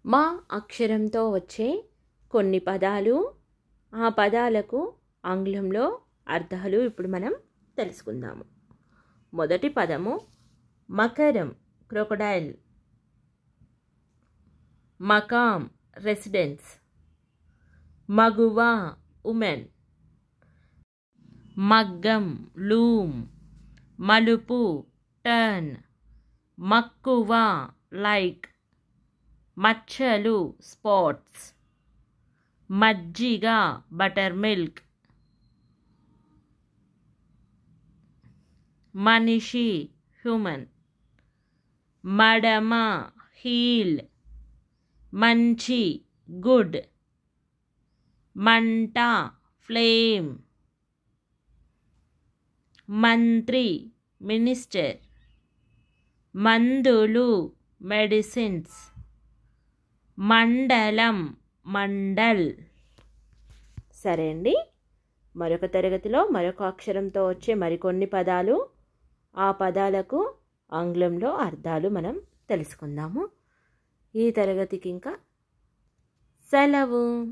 మా అక్షరంతో వచ్చే కొన్ని పదాలు, ఆ పదాలకు ఆంగ్లంలో అర్థాలు ఇప్పుడు మనం తెలుసుకుందాము. మొదటి పదము మకరం, క్రొకడైల్. మకాం, రెసిడెన్స్. మగువ, ఉమెన్. మగ్గం, లూమ్. మలుపు, టర్న్. మక్కువ, లైక్. మచ్చలు, స్పాట్స్. మజ్జిగ, బటర్ మిల్క్. మనిషి, హ్యూమన్. మడమ, హీల్. మంచి, గుడ్. మంట, ఫ్లేమ్. మంత్రి, మినిస్టర్. మందులు, మెడిసిన్స్. మండలం, మండల్. సరే అండి, మరొక తరగతిలో మరొక అక్షరంతో వచ్చే మరికొన్ని పదాలు, ఆ పదాలకు ఆంగ్లంలో అర్థాలు మనం తెలుసుకుందాము. ఈ తరగతికి ఇంకా సెలవు.